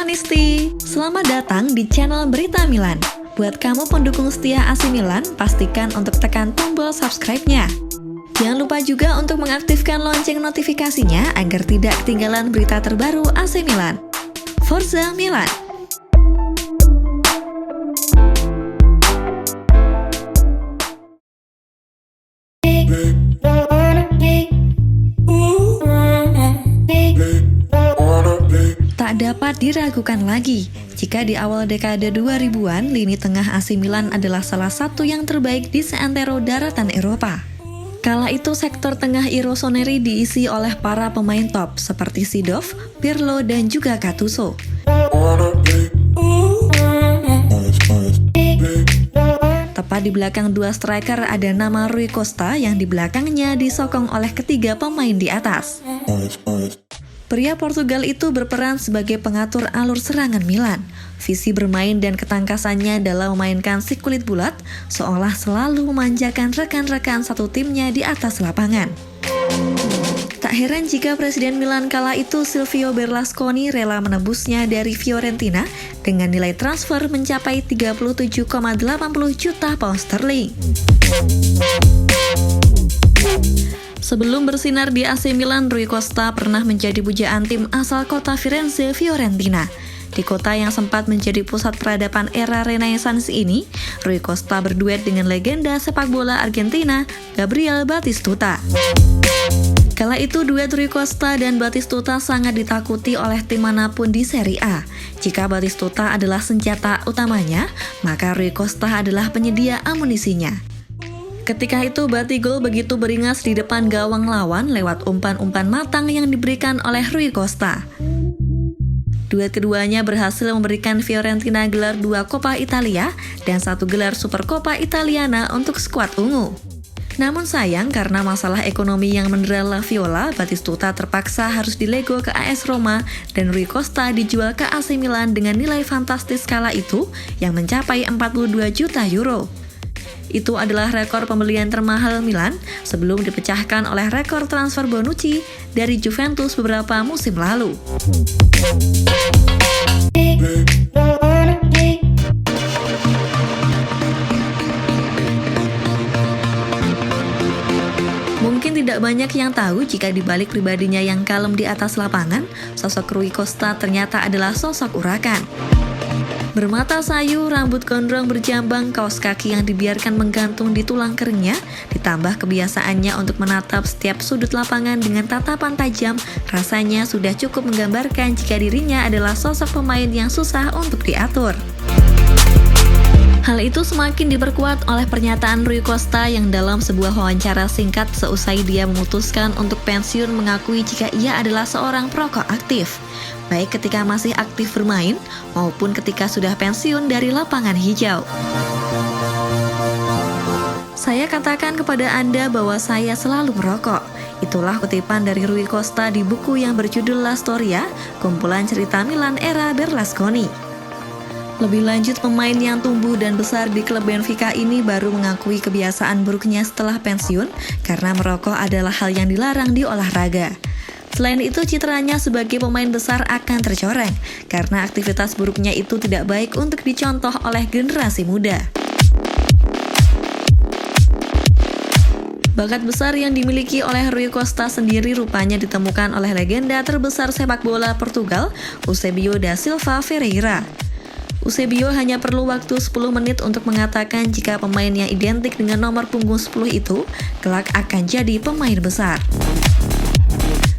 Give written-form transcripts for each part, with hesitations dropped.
Milanisti, selamat datang di channel Berita Milan. Buat kamu pendukung setia AC Milan, pastikan untuk tekan tombol subscribe-nya. Jangan lupa juga untuk mengaktifkan lonceng notifikasinya agar tidak ketinggalan berita terbaru AC Milan. Forza Milan! Tak dapat diragukan lagi, jika di awal dekade 2000-an, lini tengah AC Milan adalah salah satu yang terbaik di seantero daratan Eropa. Kala itu sektor tengah Rossoneri diisi oleh para pemain top seperti Seedorf, Pirlo, dan juga Gattuso. Tepat di belakang dua striker ada nama Rui Costa yang di belakangnya disokong oleh ketiga pemain di atas. Pria Portugal itu berperan sebagai pengatur alur serangan Milan. Visi bermain dan ketangkasannya dalam memainkan si kulit bulat seolah selalu memanjakan rekan-rekan satu timnya di atas lapangan. Tak heran jika Presiden Milan kala itu Silvio Berlusconi rela menebusnya dari Fiorentina dengan nilai transfer mencapai 37,80 juta pound sterling. Sebelum bersinar di AC Milan, Rui Costa pernah menjadi pujaan tim asal kota Firenze, Fiorentina. Di kota yang sempat menjadi pusat peradaban era Renaissance ini, Rui Costa berduet dengan legenda sepak bola Argentina, Gabriel Batistuta. Kala itu duet Rui Costa dan Batistuta sangat ditakuti oleh tim manapun di Serie A. Jika Batistuta adalah senjata utamanya, maka Rui Costa adalah penyedia amunisinya. Ketika itu Batigol begitu beringas di depan gawang lawan lewat umpan-umpan matang yang diberikan oleh Rui Costa. Duet keduanya berhasil memberikan Fiorentina gelar 2 Coppa Italia dan 1 gelar Supercoppa Italiana untuk skuad ungu. Namun sayang karena masalah ekonomi yang mendera La Viola, Batistuta terpaksa harus dilego ke AS Roma dan Rui Costa dijual ke AC Milan dengan nilai fantastis kala itu yang mencapai 42 juta euro. Itu adalah rekor pembelian termahal Milan sebelum dipecahkan oleh rekor transfer Bonucci dari Juventus beberapa musim lalu. Mungkin tidak banyak yang tahu jika di balik pribadinya yang kalem di atas lapangan, sosok Rui Costa ternyata adalah sosok urakan. Bermata sayu, rambut gondrong berjambang, kaos kaki yang dibiarkan menggantung di tulang keringnya, ditambah kebiasaannya untuk menatap setiap sudut lapangan dengan tatapan tajam, rasanya sudah cukup menggambarkan jika dirinya adalah sosok pemain yang susah untuk diatur. Hal itu semakin diperkuat oleh pernyataan Rui Costa yang dalam sebuah wawancara singkat seusai dia memutuskan untuk pensiun mengakui jika ia adalah seorang perokok aktif, baik ketika masih aktif bermain maupun ketika sudah pensiun dari lapangan hijau. Saya katakan kepada Anda bahwa saya selalu merokok. Itulah kutipan dari Rui Costa di buku yang berjudul La Storia, kumpulan cerita Milan era Berlusconi. Lebih lanjut, pemain yang tumbuh dan besar di klub Benfica ini baru mengakui kebiasaan buruknya setelah pensiun karena merokok adalah hal yang dilarang di olahraga. Selain itu, citranya sebagai pemain besar akan tercoreng karena aktivitas buruknya itu tidak baik untuk dicontoh oleh generasi muda. Bakat besar yang dimiliki oleh Rui Costa sendiri rupanya ditemukan oleh legenda terbesar sepak bola Portugal, Eusébio da Silva Ferreira. Eusébio hanya perlu waktu 10 menit untuk mengatakan jika pemain yang identik dengan nomor punggung 10 itu kelak akan jadi pemain besar.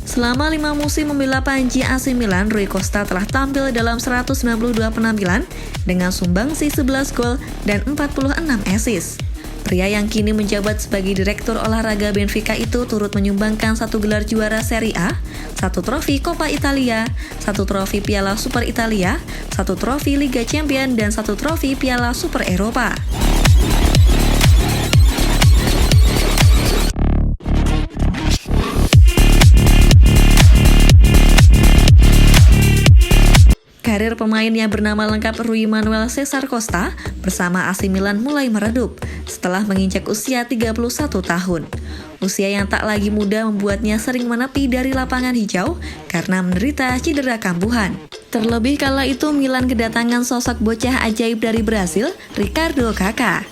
Selama 5 musim membela panji AC Milan, Rui Costa telah tampil dalam 192 penampilan dengan sumbangsi 11 gol dan 46 assist. Pria yang kini menjabat sebagai direktur olahraga Benfica itu turut menyumbangkan 1 gelar juara Serie A, 1 trofi Coppa Italia, 1 trofi Piala Super Italia, 1 trofi Liga Champions, dan 1 trofi Piala Super Eropa. Karir pemain yang bernama lengkap Rui Manuel Cesar Costa bersama AC Milan mulai meredup setelah menginjak usia 31 tahun. Usia yang tak lagi muda membuatnya sering menepi dari lapangan hijau karena menderita cedera kambuhan. Terlebih kala itu Milan kedatangan sosok bocah ajaib dari Brasil, Ricardo Kakak.